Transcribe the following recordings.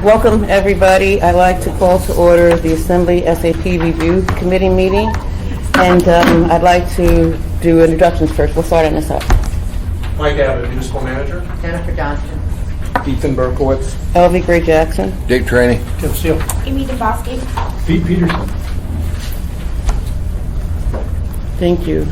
Welcome, everybody. I'd like to call to order the Assembly SAP Review Committee meeting, and I'd like to do introductions first. We'll start on this up. Mike Abbott, Municipal Manager. Jennifer Johnston. Ethan Berkowitz. L.V. Gray Jackson. Dick Traney. Tim Steele. Amy DeBoski. Pete Peterson. Thank you.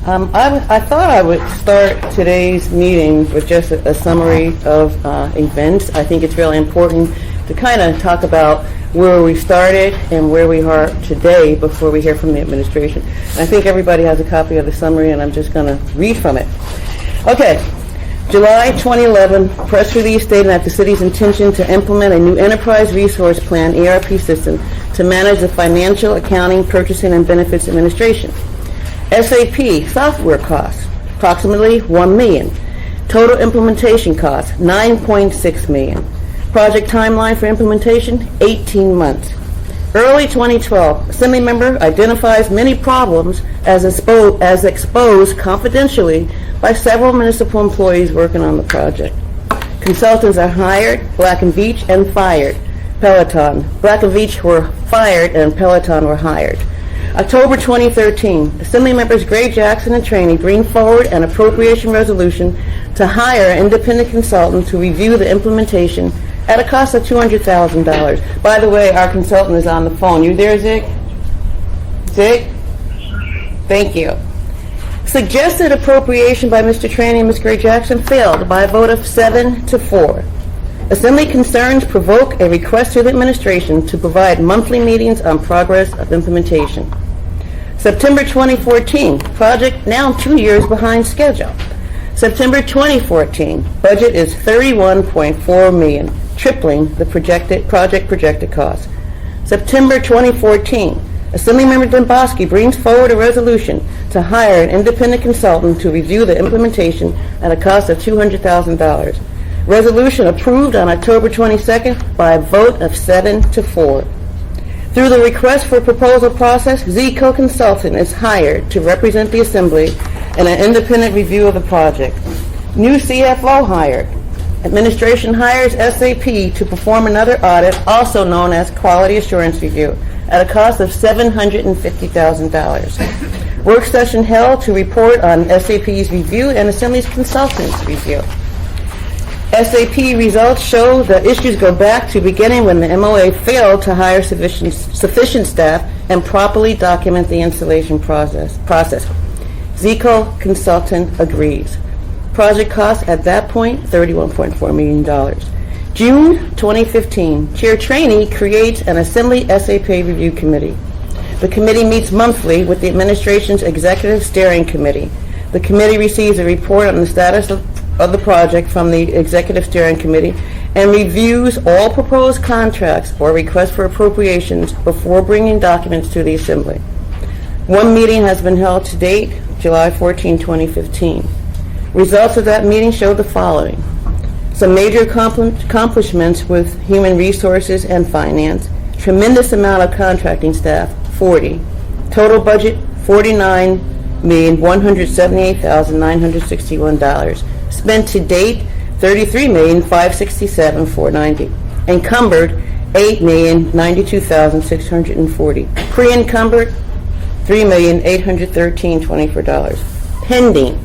I thought I would start today's meeting with just a summary of events. I think it's really important to kind of talk about where we started and where we are today before we hear from the administration. And I think everybody has a copy of the summary, and I'm just going to read from it. Okay. July 2011 press release stating that the city's intention to implement a new enterprise resource plan ERP system to manage the financial, accounting, purchasing, and benefits administration. SAP software costs, approximately $1 million. Total implementation costs, $9.6 million. Project timeline for implementation, 18 months. Early 2012, Assembly member identifies many problems as exposed confidentially by several municipal employees working on the project. Consultants are hired, Black & Veatch, and fired. Peloton. Black & Veatch were fired and Peloton were hired. October 2013, Assembly members Gray, Jackson, and Traney bring forward an appropriation resolution to hire an independent consultant to review the implementation at a cost of $200,000. By the way, our consultant is on the phone. You there, Zig? Zig? Thank you. Suggested appropriation by Mr. Traney and Ms. Gray Jackson failed by a vote of 7-4. Assembly concerns provoke a request to the administration to provide monthly meetings on progress of implementation. September 2014, project now 2 years behind schedule. September 2014, budget is $31.4 million, tripling the projected cost. September 2014, Assemblymember Demboski brings forward a resolution to hire an independent consultant to review the implementation at a cost of $200,000. Resolution approved on October 22nd by a vote of 7-4. Through the request for proposal process, Zico Consultant is hired to represent the Assembly in an independent review of the project. New CFO hired. Administration hires SAP to perform another audit, also known as Quality Assurance Review, at a cost of $750,000. Work session held to report on SAP's review and Assembly's consultant's review. SAP results show the issues go back to beginning when the MOA failed to hire sufficient staff and properly document the installation process. Zico Consultant agrees. Project cost at that point, $31.4 million. June 2015, Chair Traney creates an Assembly SAP Review Committee. The committee meets monthly with the administration's Executive Steering Committee. The committee receives a report on the status of the project from the Executive Steering Committee and reviews all proposed contracts or requests for appropriations before bringing documents to the Assembly. One meeting has been held to date, July 14, 2015. Results of that meeting show the following. Some major accomplishments with human resources and finance, tremendous amount of contracting staff, 40. Total budget, $49,178,961. Spent to date, $33,567,490. Encumbered, $8,092,640. Pre-encumbered, $3,813,24. Pending,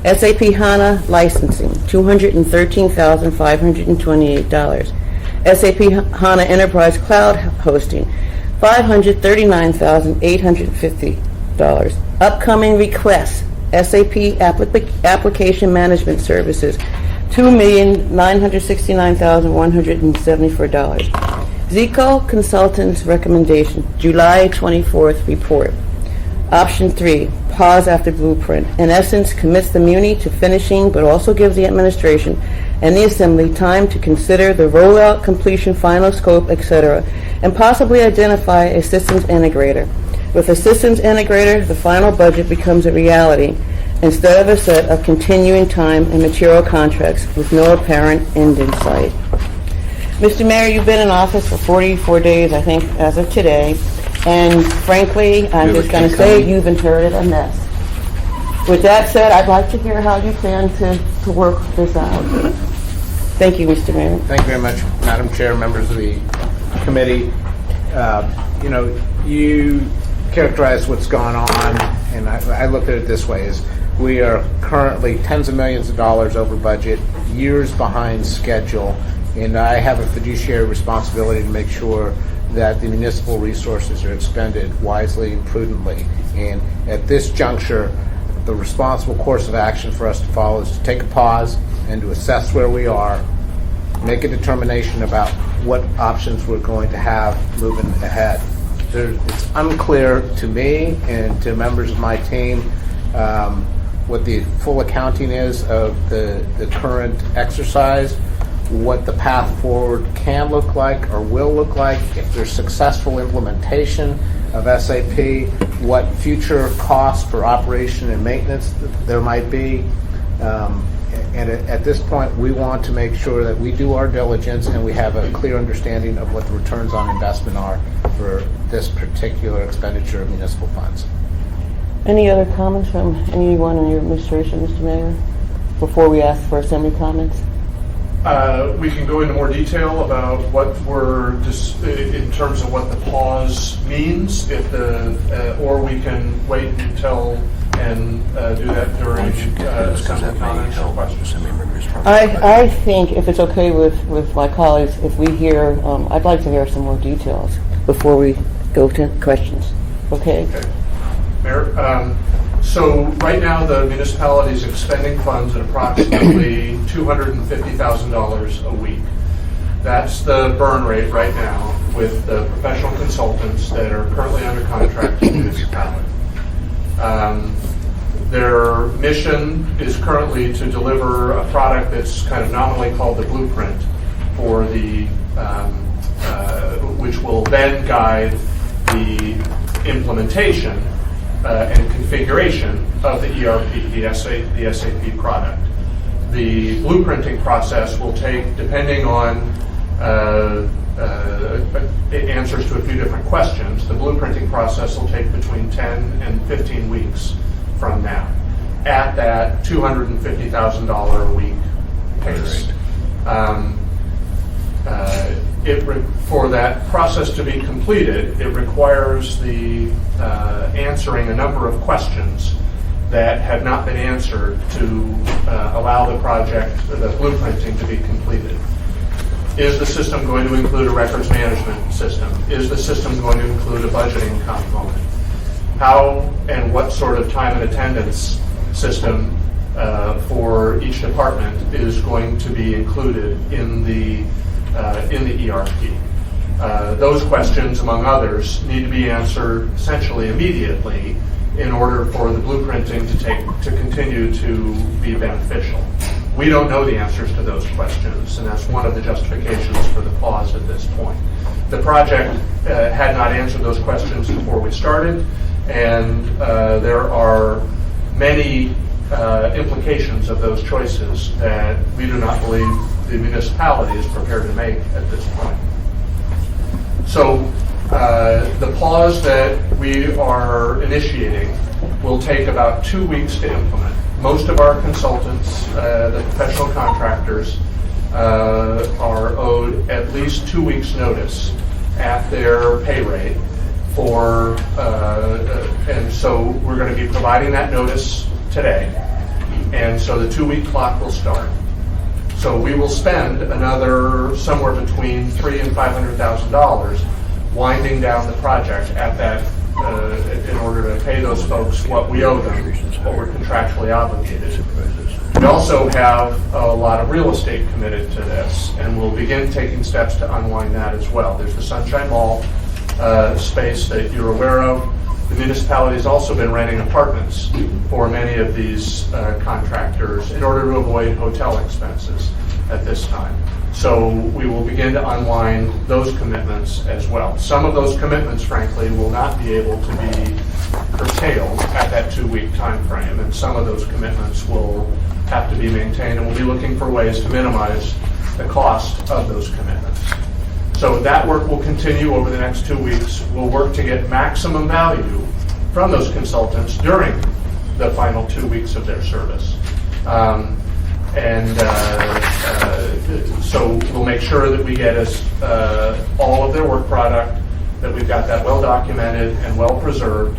SAP HANA licensing, $213,528. SAP HANA Enterprise Cloud hosting, $539,850. Upcoming requests, SAP Application Management Services, $2,969,174. Zico Consultants Recommendation, July 24th report. Option 3, pause after blueprint. In essence, commits the Muni to finishing, but also gives the administration and the Assembly time to consider the rollout, completion, final scope, etc., and possibly identify a systems integrator. With a systems integrator, the final budget becomes a reality instead of a set of continuing time and material contracts with no apparent end in sight. Mr. Mayor, you've been in office for 44 days, I think, as of today. And frankly, I'm just going to say you've inherited a mess. With that said, I'd like to hear how you plan to work this out. Thank you, Mr. Mayor. Thank you very much, Madam Chair, members of the committee. You characterize what's gone on, and I look at it this way: is we are currently tens of millions of dollars over budget, years behind schedule, and I have a fiduciary responsibility to make sure that the municipal resources are expended wisely and prudently. And at this juncture, the responsible course of action for us to follow is to take a pause and to assess where we are, make a determination about what options we're going to have moving ahead. It's unclear to me and to members of my team what the full accounting is of the current exercise, what the path forward can look like or will look like if there's successful implementation of SAP, what future costs for operation and maintenance there might be. And at this point, we want to make sure that we do our diligence and we have a clear understanding of what the returns on investment are for this particular expenditure of municipal funds. Any other comments from anyone in your administration, Mr. Mayor, before we ask for assembly comments? We can go into more detail about what we're in terms of what the pause means, or we can wait until and do that during assembly comments or questions. I think if it's okay with my colleagues, if we hear, I'd like to hear some more details before we go to questions. Okay? Okay. Mayor, so right now the municipality is expending funds at approximately $250,000 a week. That's the burn rate right now with the professional consultants that are currently under contract to the municipality. Their mission is currently to deliver a product that's kind of nominally called the blueprint for the, which will then guide the implementation and configuration of the ERP, the SAP product. The blueprinting process will take, depending on answers to a few different questions, the blueprinting process will take between 10 and 15 weeks from now at that $250,000 a week pace. For that process to be completed, it requires the answering a number of questions that have not been answered to allow the project, the blueprinting, to be completed. Is the system going to include a records management system? Is the system going to include a budgeting component? How and what sort of time and attendance system for each department is going to be included in the ERP? Those questions, among others, need to be answered essentially immediately in order for the blueprinting to continue to be beneficial. We don't know the answers to those questions, and that's one of the justifications for the pause at this point. The project had not answered those questions before we started, and there are many implications of those choices that we do not believe the municipality is prepared to make at this point. So the pause that we are initiating will take about 2 weeks to implement. Most of our consultants, the professional contractors, are owed at least 2 weeks' notice at their pay rate for, and so we're going to be providing that notice today. And so the 2-week clock will start. So we will spend another somewhere between $300,000 and $500,000 winding down the project at that in order to pay those folks what we owe them, what we're contractually obligated. We also have a lot of real estate committed to this, and we'll begin taking steps to unwind that as well. There's the Sunshine Mall space that you're aware of. The municipality has also been renting apartments for many of these contractors in order to avoid hotel expenses at this time. So we will begin to unwind those commitments as well. Some of those commitments, frankly, will not be able to be curtailed at that 2-week time frame, and some of those commitments will have to be maintained, and we'll be looking for ways to minimize the cost of those commitments. So that work will continue over the next 2 weeks. We'll work to get maximum value from those consultants during the final 2 weeks of their service. So we'll make sure that we get us all of their work product, that we've got that well documented and well preserved,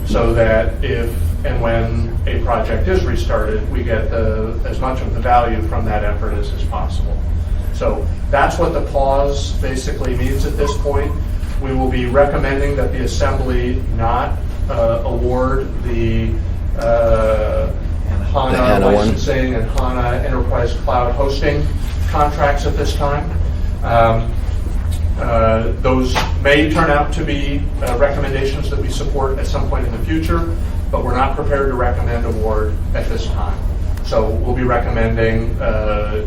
so that if and when a project is restarted, we get as much of the value from that effort as is possible. So that's what the pause basically means at this point. We will be recommending that the Assembly not award the HANA licensing and HANA Enterprise Cloud hosting contracts at this time. Those may turn out to be recommendations that we support at some point in the future, but we're not prepared to recommend award at this time. So we'll be recommending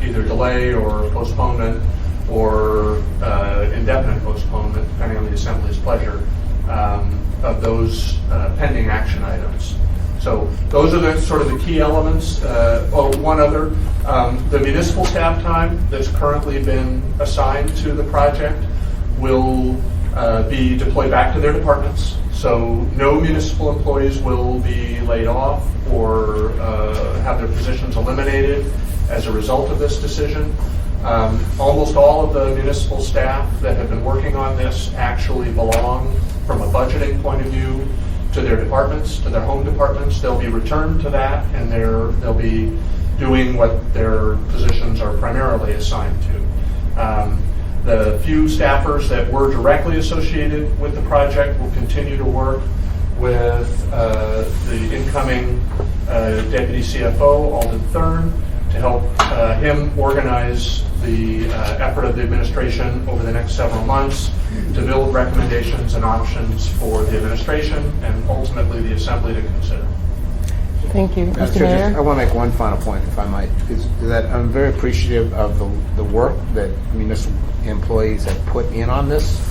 either delay or postponement or indefinite postponement, depending on the Assembly's pleasure, of those pending action items. So those are the sort of the key elements. One other, the municipal staff time that's currently been assigned to the project will be deployed back to their departments. So no municipal employees will be laid off or have their positions eliminated as a result of this decision. Almost all of the municipal staff that have been working on this actually belong, from a budgeting point of view, to their departments, to their home departments. They'll be returned to that, and they'll be doing what their positions are primarily assigned to. The few staffers that were directly associated with the project will continue to work with the incoming Deputy CFO, Alden Thurn, to help him organize the effort of the administration over the next several months to build recommendations and options for the administration and ultimately the Assembly to consider. Thank you. Mr. Chair, Mayor? I want to make one final point, if I might, is that I'm very appreciative of the work that municipal employees have put in on this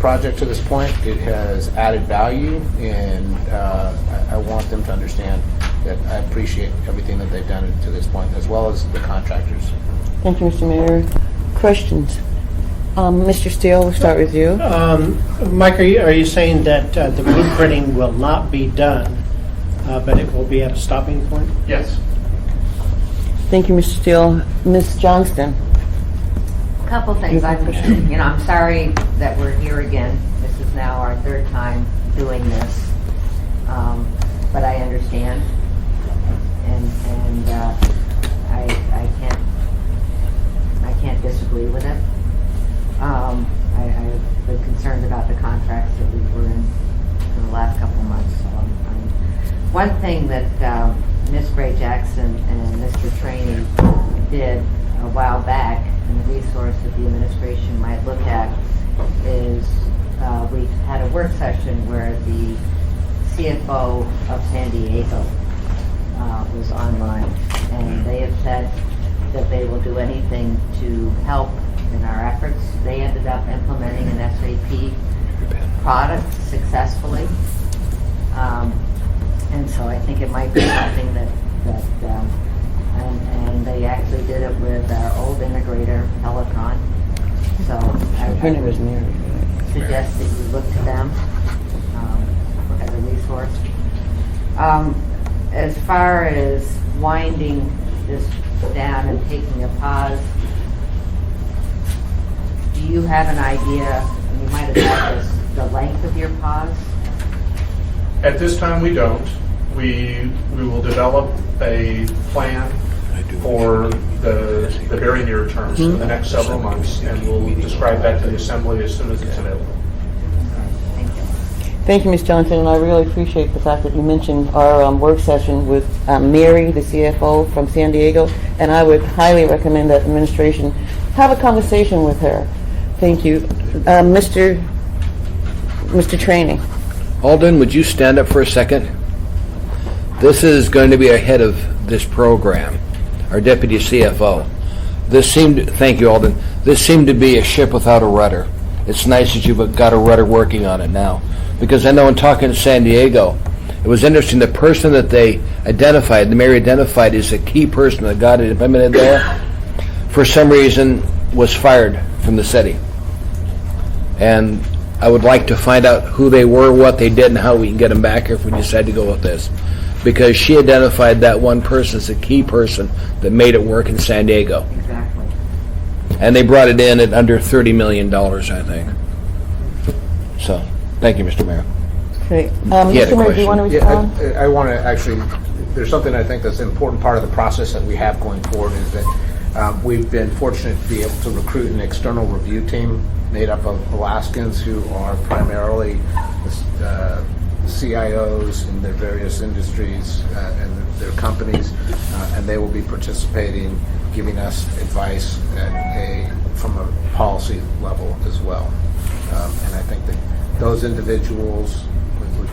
project to this point. It has added value, and I want them to understand that I appreciate everything that they've done to this point, as well as the contractors. Thank you, Mr. Mayor. Questions? Mr. Steele, we'll start with you. Mike, are you saying that the blueprinting will not be done, but it will be at a stopping point? Yes. Thank you, Mr. Steele. Ms. Johnston? Couple things. I'm sorry that we're here again. This is now our third time doing this, but I understand, and I can't disagree with it. I've been concerned about the contracts that we were in for the last couple of months. So one thing that Ms. Gray Jackson and Mr. Trainey did a while back, and the resource that the administration might look at, is we had a work session where the CFO of San Diego was online, and they have said that they will do anything to help in our efforts. They ended up implementing an SAP product successfully, and so I think it might be something that and they actually did it with our old integrator, Peloton. So I was Mary. suggest that you look to them as a resource. As far as winding this down and taking a pause, do you have an idea, and you might have had this, the length of your pause? At this time, we don't. We will develop a plan for the very near term, so the next several months, and we'll describe that to the Assembly as soon as it's available. Thank you. Thank you, Ms. Johnson, and I really appreciate the fact that you mentioned our work session with Mary, the CFO from San Diego, and I would highly recommend that administration have a conversation with her. Thank you. Mr. Trainee. Alden, would you stand up for a second? This is going to be ahead of this program, our deputy CFO. Thank you, Alden. This seemed to be a ship without a rudder. It's nice that you've got a rudder working on it now. Because I know in talking to San Diego, it was interesting, the person that they identified, the mayor identified as a key person that got it implemented there, for some reason was fired from the city. And I would like to find out who they were, what they did, and how we can get them back here if we decide to go with this. Because she identified that one person as a key person that made it work in San Diego. Exactly. And they brought it in at under $30 million, I think. So, thank you, Mr. Mayor. Okay. He had a Mr. Mayor, do you want to Yeah, respond? I want to actually, there's something I think that's an important part of the process that we have going forward is that we've been fortunate to be able to recruit an external review team made up of Alaskans who are primarily CIOs in their various industries and their companies, and they will be participating, giving us advice from a policy level as well. And I think that those individuals, which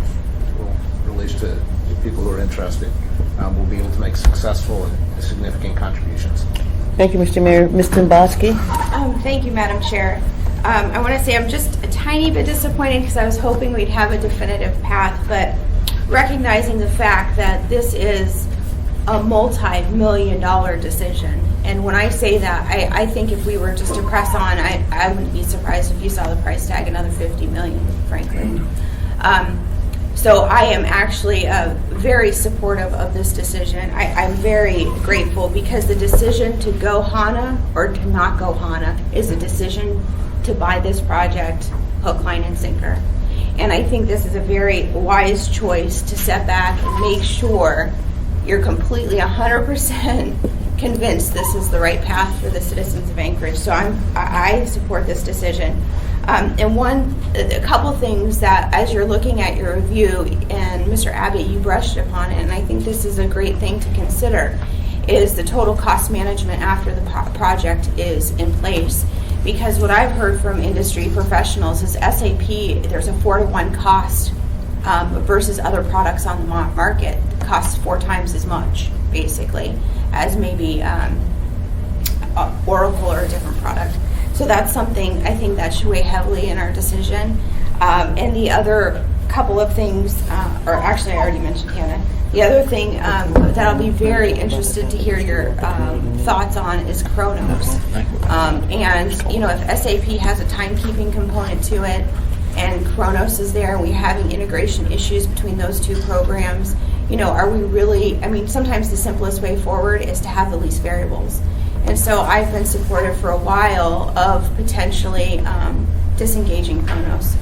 will release to people who are interested, will be able to make successful and significant contributions. Thank you, Mr. Mayor. Ms. Dombrowski? Thank you, Madam Chair. I want to say I'm just a tiny bit disappointed because I was hoping we'd have a definitive path, but recognizing the fact that this is a multi-million-dollar decision. And when I say that, I think if we were just to press on, I wouldn't be surprised if you saw the price tag another $50 million, frankly. So I am actually very supportive of this decision. I'm very grateful because the decision to go HANA or to not go HANA is a decision to buy this project hook, line, and sinker. And I think this is a very wise choice to step back and make sure you're completely 100% convinced this is the right path for the citizens of Anchorage. So I support this decision. And a couple things that as you're looking at your review, and Mr. Abbott, you brushed upon it, and I think this is a great thing to consider, is the total cost management after the project is in place. Because what I've heard from industry professionals is SAP, there's a 4-to-1 cost versus other products on the market. It costs 4 times as much, basically, as maybe Oracle or a different product. So that's something I think that should weigh heavily in our decision. And the other couple of things, or actually I already mentioned Hannah, the other thing that I'll be very interested to hear your thoughts on is Kronos. And, you know, if SAP has a timekeeping component to it and Kronos is there and we're having integration issues between those two programs, you know, are we really, I mean, sometimes the simplest way forward is to have the least variables. And so I've been supportive for a while of potentially disengaging Kronos.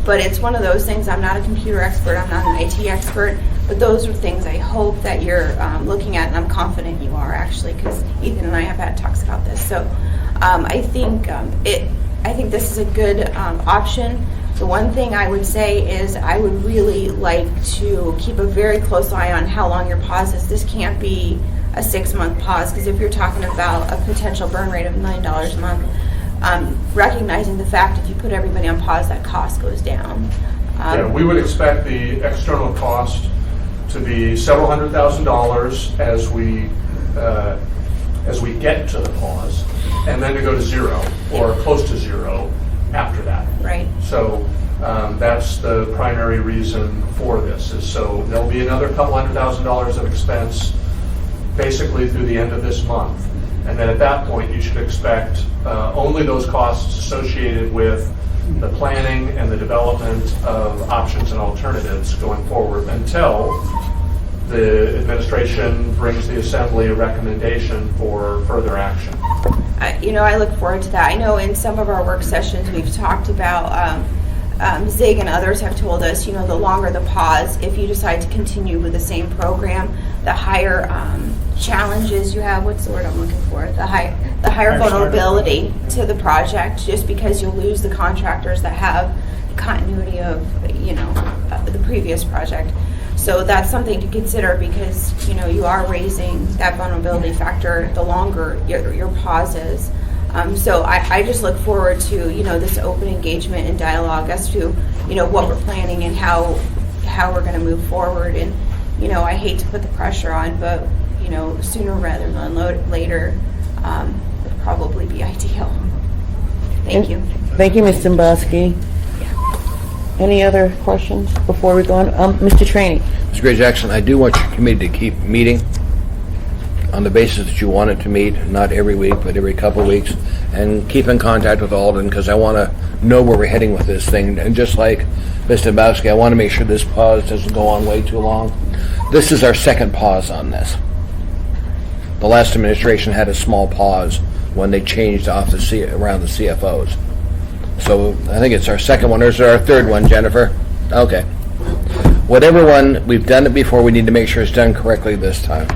But it's one of those things, I'm not a computer expert, I'm not an IT expert, but those are things I hope that you're looking at, and I'm confident you are actually, because Ethan and I have had talks about this. So I think this is a good option. The one thing I would say is I would really like to keep a very close eye on how long your pause is. This can't be a 6-month pause, because if you're talking about a potential burn rate of $1 million a month, recognizing the fact if you put everybody on pause, that cost goes down. Yeah, we would expect the external cost to be several $100,000 as we get to the pause, and then to go to zero or close to zero after that. Right. So that's the primary reason for this. Is so there'll be another couple $100,000 of expense basically through the end of this month. And then at that point, you should expect only those costs associated with the planning and the development of options and alternatives going forward until the administration brings the Assembly a recommendation for further action. I look forward to that. I know in some of our work sessions we've talked about, Zig and others have told us, the longer the pause, if you decide to continue with the same program, the higher challenges you have, what's the word I'm looking for? The higher vulnerability to the project, just because you'll lose the contractors that have continuity of, the previous project. So that's something to consider because, you are raising that vulnerability factor the longer your pause is. So I just look forward to, this open engagement and dialogue as to, what we're planning and how we're going to move forward. And, I hate to put the pressure on, but, sooner rather than later would probably be ideal. Thank you. Thank you, Ms. Dombrowski. Any other questions before we go on? Mr. Trainee. Mr. Gray-Jackson, I do want your committee to keep meeting on the basis that you want it to meet, not every week, but every couple of weeks, and keep in contact with Alden, because I want to know where we're heading with this thing. And just like Ms. Dombrowski, I want to make sure this pause doesn't go on way too long. This is our second pause on this. The last administration had a small pause when they changed off around the CFOs. So I think it's our second one, or is it our third one, Jennifer? Okay. Whatever one, we've done it before, we need to make sure it's done correctly this time.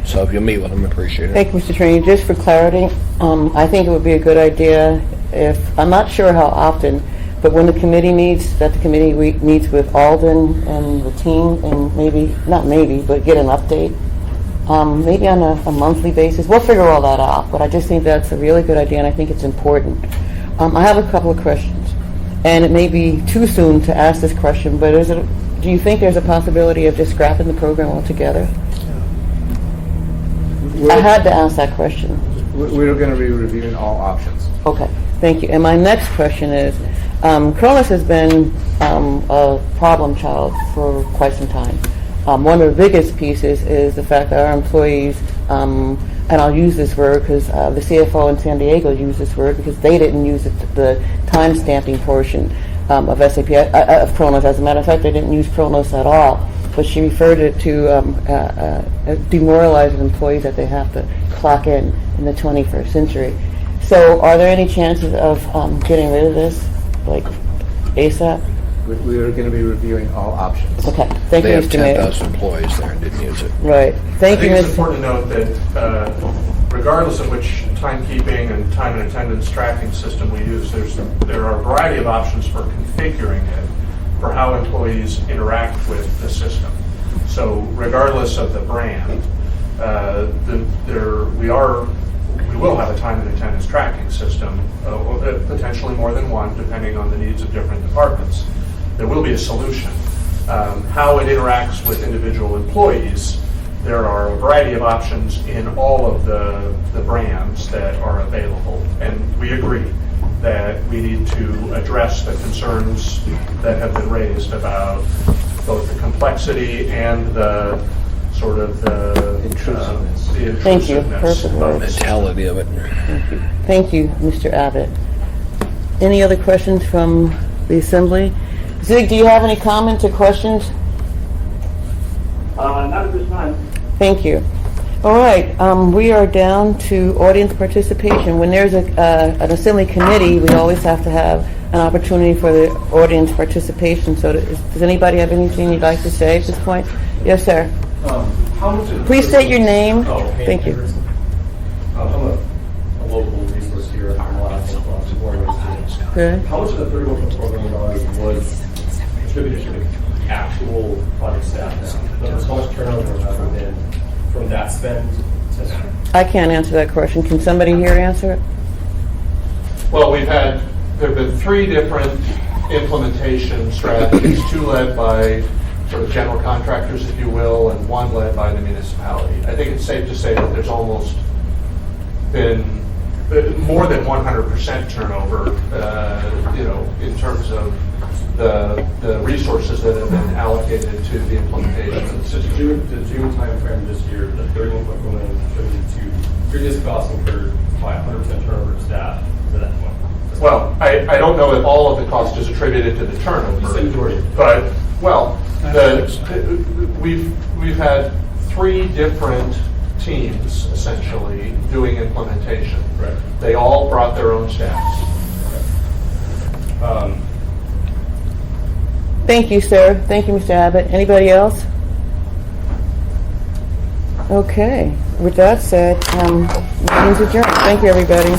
So if you'll meet with them, appreciate it. Thank you, Mr. Trainee. Just for clarity, I think it would be a good idea if, I'm not sure how often, but when the committee meets, that the committee meets with Alden and the team, and maybe, not maybe, but get an update, maybe on a monthly basis. We'll figure all that out, but I just think that's a really good idea, and I think it's important. I have a couple of questions, and it may be too soon to ask this question, but do you think there's a possibility of just scrapping the program altogether? I had to ask that question. We're going to be reviewing all options. Okay, thank you. And my next question is, Cronus has been a problem child for quite some time. One of the biggest pieces is the fact that our employees, and I'll use this word because the CFO in San Diego used this word because they didn't use the time stamping portion of SAP, of Cronus. As a matter of fact, they didn't use Cronus at all. But she referred it to demoralizing employees that they have to clock in the 21st century. So are there any chances of getting rid of this, like ASAP? We are going to be reviewing all options. Okay, thank They you, have Mr. Mayor. 10,000 employees there and didn't use it. Right, thank you, I think it's Ms. important to note that regardless of which timekeeping and time and attendance tracking system we use, there are a variety of options for configuring it for how employees interact with the system. So regardless of the brand, we will have a time and attendance tracking system, potentially more than one, depending on the needs of different departments. There will be a solution. How it interacts with individual employees, there are a variety of options in all of the brands that are available. And we agree that we need to address the concerns that have been raised about both the complexity and the sort of the Intrusiveness. the Thank you. intrusiveness Perfect of word. the system. Mentality of it. Thank you, Mr. Abbott. Any other questions from the Assembly? Zig, do you have any comments or questions? Not at this time. Thank you. All right, we are down to audience participation. When there's an Assembly committee, we always have to have an opportunity for the audience participation. So does anybody have anything you'd like to say at this point? Yes, sir. How much of Please state your name. Thank you. I'm a local resource here from Good. How much of the $31.4 million was attributed to the actual project staff now? How much turnover has there been from that spend to I can't answer that question. Can somebody here answer it? Well, there have been 3 different implementation strategies, 2 led by sort of general contractors, if you will, and 1 led by the municipality. I think it's safe to say that there's almost been more than 100% turnover, in terms of the resources that have been allocated to the implementation of the system. the June timeframe this year, the $31.4 million attributed to previous costs incurred by 100% turnover of staff to that point. Well, I don't know if all of the cost is attributed to the turnover. You said majority. But, well, we've had 3 different teams, essentially, doing implementation. Right. They all brought their own staffs. Thank you, sir. Thank you, Mr. Abbott. Anybody else? Okay. With that said, meeting's adjourned. Thank you, everybody.